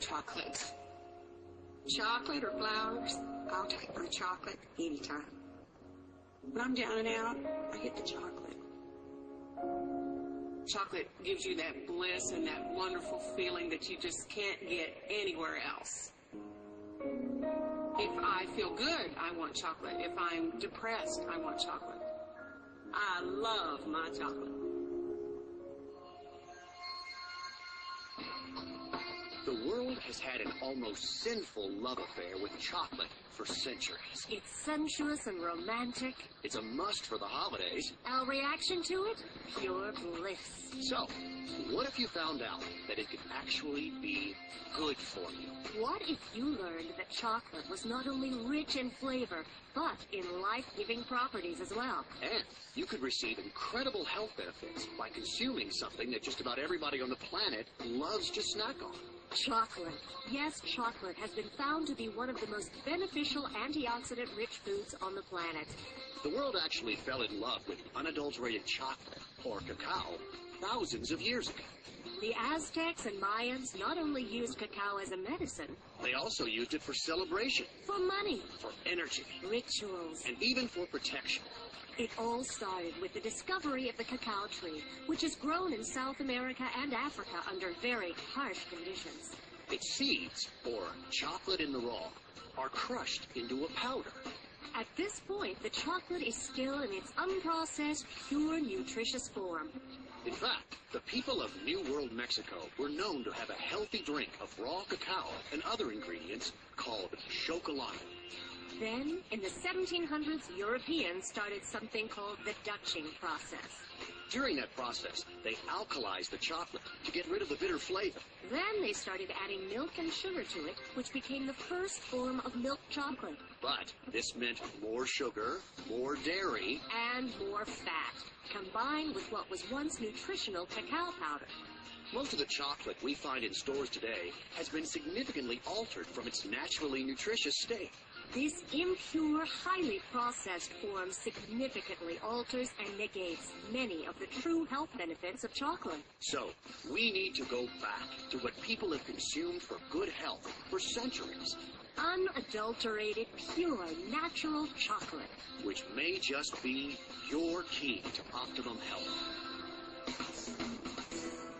chocolate. Chocolate or flowers, I'll take my chocolate anytime. When I'm down and out, I hit the chocolate. Chocolate gives you that bliss and that wonderful feeling that you just can't get anywhere else. If I feel good, I want chocolate. If I'm depressed, I want chocolate. I love my chocolate. The world has had an almost sinful love affair with chocolate for centuries. It's sensuous and romantic. It's a must for the holidays. Our reaction to it? Pure bliss. So, what if you found out that it could actually be good for you? What if you learned that chocolate was not only rich in flavor, but in life-giving properties as well? And you could receive incredible health benefits by consuming something that just about everybody on the planet loves to snack on. Chocolate. Yes, chocolate has been found to be one of the most beneficial antioxidant-rich foods on the planet. The world actually fell in love with unadulterated chocolate, or cacao, thousands of years ago. The Aztecs and Mayans not only used cacao as a medicine, they also used it for celebration, for money, for energy, rituals, and even for protection. It all started with the discovery of the cacao tree, which is grown in South America and Africa under very harsh conditions. Its seeds, or chocolate in the raw, are crushed into a powder. At this point, the chocolate is still in its unprocessed, pure, nutritious form. In fact, the people of New World Mexico were known to have a healthy drink of raw cacao and other ingredients called Xocai. Then, in the 1700s, Europeans started something called the Dutching process. During that process, they alkalized the chocolate to get rid of the bitter flavor. Then they started adding milk and sugar to it, which became the first form of milk chocolate. But this meant more sugar, more dairy, and more fat, combined with what was once nutritional cacao powder. Most of the chocolate we find in stores today has been significantly altered from its naturally nutritious state. This impure, highly processed form significantly alters and negates many of the true health benefits of chocolate. So, we need to go back to what people have consumed for good health for centuries. Unadulterated, pure, natural chocolate. Which may just be your key to optimum health.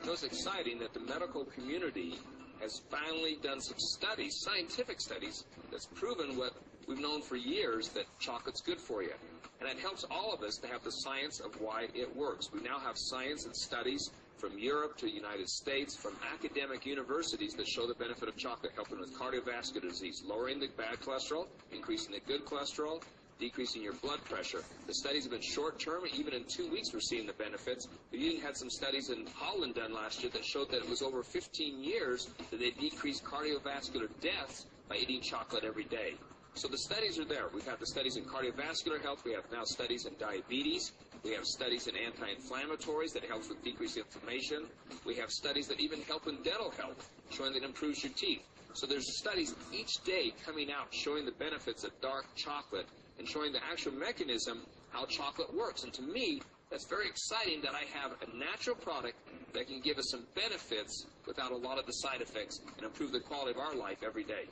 So it's exciting that the medical community has finally done some studies, scientific studies, that's proven what we've known for years, that chocolate's good for you. And it helps all of us to have the science of why it works. We now have science and studies from Europe to the United States, from academic universities that show the benefit of chocolate helping with cardiovascular disease, lowering the bad cholesterol, increasing the good cholesterol, decreasing your blood pressure. The studies have been short-term. Even in 2 weeks, we're seeing the benefits. We even had some studies in Holland done last year that showed that it was over 15 years that they decreased cardiovascular deaths by eating chocolate every day. So the studies are there. We've had the studies in cardiovascular health. We have now studies in diabetes. We have studies in anti-inflammatories that helps with decreased inflammation. We have studies that even help in dental health, showing that it improves your teeth. So there's studies each day coming out showing the benefits of dark chocolate and showing the actual mechanism how chocolate works. And to me, that's very exciting that I have a natural product that can give us some benefits without a lot of the side effects and improve the quality of our life every day.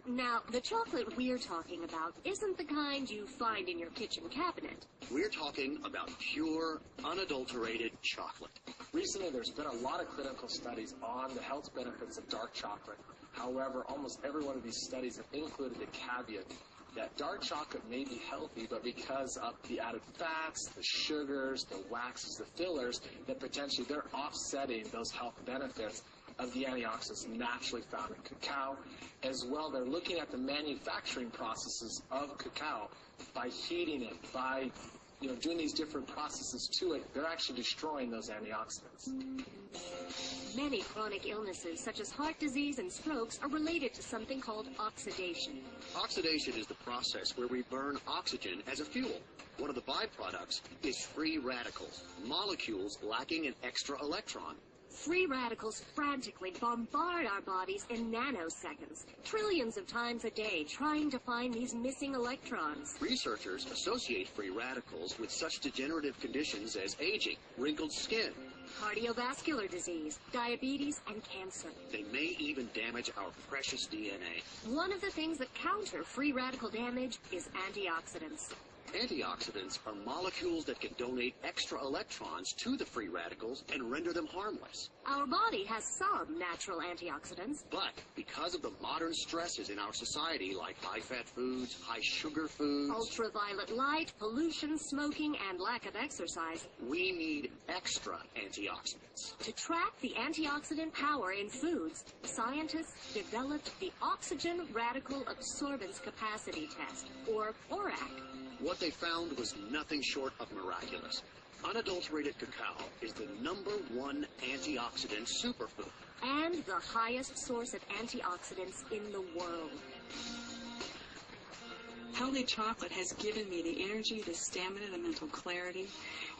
Now, the chocolate we're talking about isn't the kind you find in your kitchen cabinet. We're talking about pure, unadulterated chocolate. Recently, there's been a lot of clinical studies on the health benefits of dark chocolate. However, almost every one of these studies have included the caveat that dark chocolate may be healthy, but because of the added fats, the sugars, the waxes, the fillers, that potentially they're offsetting those health benefits of the antioxidants naturally found in cacao. As well, they're looking at the manufacturing processes of cacao by heating it, by doing these different processes to it. They're actually destroying those antioxidants. Many chronic illnesses, such as heart disease and strokes, are related to something called oxidation. Oxidation is the process where we burn oxygen as a fuel. One of the byproducts is free radicals, molecules lacking an extra electron. Free radicals frantically bombard our bodies in nanoseconds, trillions of times a day, trying to find these missing electrons. Researchers associate free radicals with such degenerative conditions as aging, wrinkled skin, cardiovascular disease, diabetes, and cancer. They may even damage our precious DNA. One of the things that counter free radical damage is antioxidants. Antioxidants are molecules that can donate extra electrons to the free radicals and render them harmless. Our body has some natural antioxidants. But because of the modern stresses in our society, like high-fat foods, high-sugar foods, Ultraviolet light, pollution, smoking, and lack of exercise. we need extra antioxidants. To track the antioxidant power in foods, scientists developed the Oxygen Radical Absorbance Capacity Test, or ORAC. What they found was nothing short of miraculous. Unadulterated cacao is the #1 antioxidant superfood. And the highest source of antioxidants in the world. Healthy chocolate has given me the energy, the stamina, the mental clarity,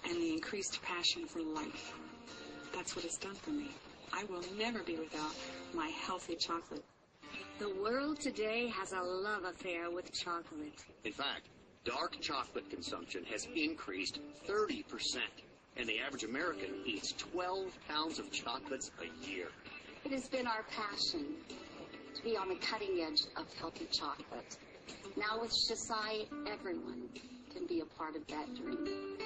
and the increased passion for life. That's what it's done for me. I will never be without my healthy chocolate. The world today has a love affair with chocolate. In fact, dark chocolate consumption has increased 30%, and the average American eats 12 pounds of chocolates a year. It has been our passion to be on the cutting edge of healthy chocolate. Now with Xocai, everyone can be a part of that dream.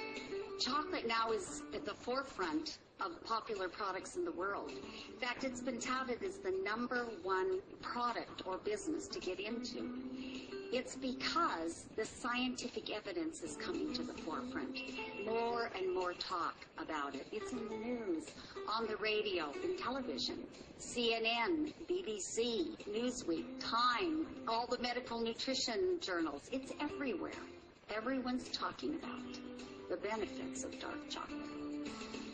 Chocolate now is at the forefront of popular products in the world. In fact, it's been touted as the #1 product or business to get into. It's because the scientific evidence is coming to the forefront. More and more talk about it. It's in the news, on the radio, in television. CNN, BBC, Newsweek, Time, all the medical nutrition journals. It's everywhere. Everyone's talking about the benefits of dark chocolate.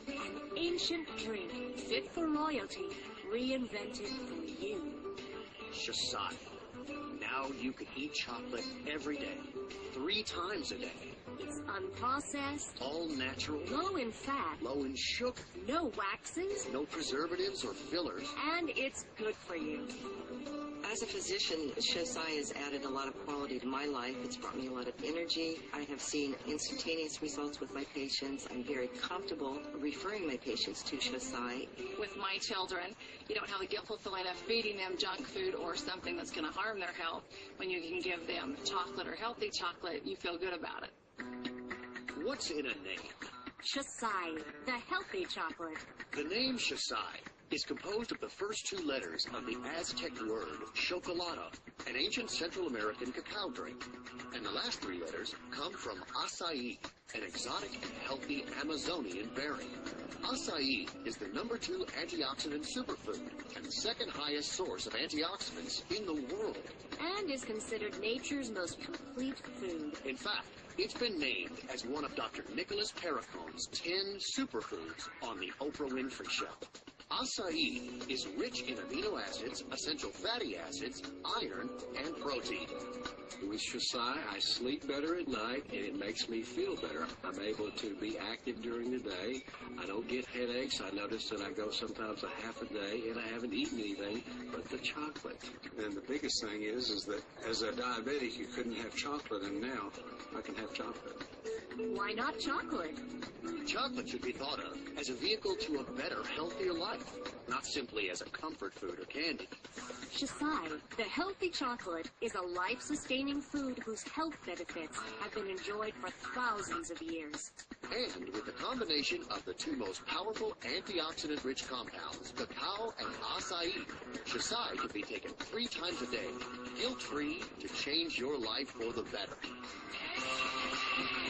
An ancient drink, fit for royalty, reinvented for you. Xocai. Now you can eat chocolate every day, 3 times a day. It's unprocessed, All natural, low in fat, low in sugar, no waxes, no preservatives or fillers. and it's good for you. As a physician, Xocai has added a lot of quality to my life. It's brought me a lot of energy. I have seen instantaneous results with my patients. I'm very comfortable referring my patients to Xocai. With my children, you don't have the guiltful feeling of feeding them junk food or something that's going to harm their health. When you can give them chocolate or healthy chocolate, you feel good about it. What's in a name? Xocai, the healthy chocolate. The name Xocai is composed of the first 2 letters of the Aztec word chocolate, an ancient Central American cacao drink. And the last 3 letters come from acai, an exotic and healthy Amazonian berry. Acai is the #2 antioxidant superfood and the 2nd highest source of antioxidants in the world. And is considered nature's most complete food. In fact, it's been named as one of Dr. Nicholas Perricone's 10 superfoods on the Oprah Winfrey Show. Acai is rich in amino acids, essential fatty acids, iron, and protein. With Xocai, I sleep better at night, and it makes me feel better. I'm able to be active during the day. I don't get headaches. I notice that I go sometimes a half a day, and I haven't eaten anything but the chocolate. And the biggest thing is that as a diabetic, you couldn't have chocolate, and now I can have chocolate. Why not chocolate? Chocolate should be thought of as a vehicle to a better, healthier life, not simply as a comfort food or candy. Xocai, the healthy chocolate, is a life-sustaining food whose health benefits have been enjoyed for thousands of years. And with the combination of the 2 most powerful antioxidant-rich compounds, cacao and acai, Xocai can be taken 3 times a day, guilt-free, to change your life for the better.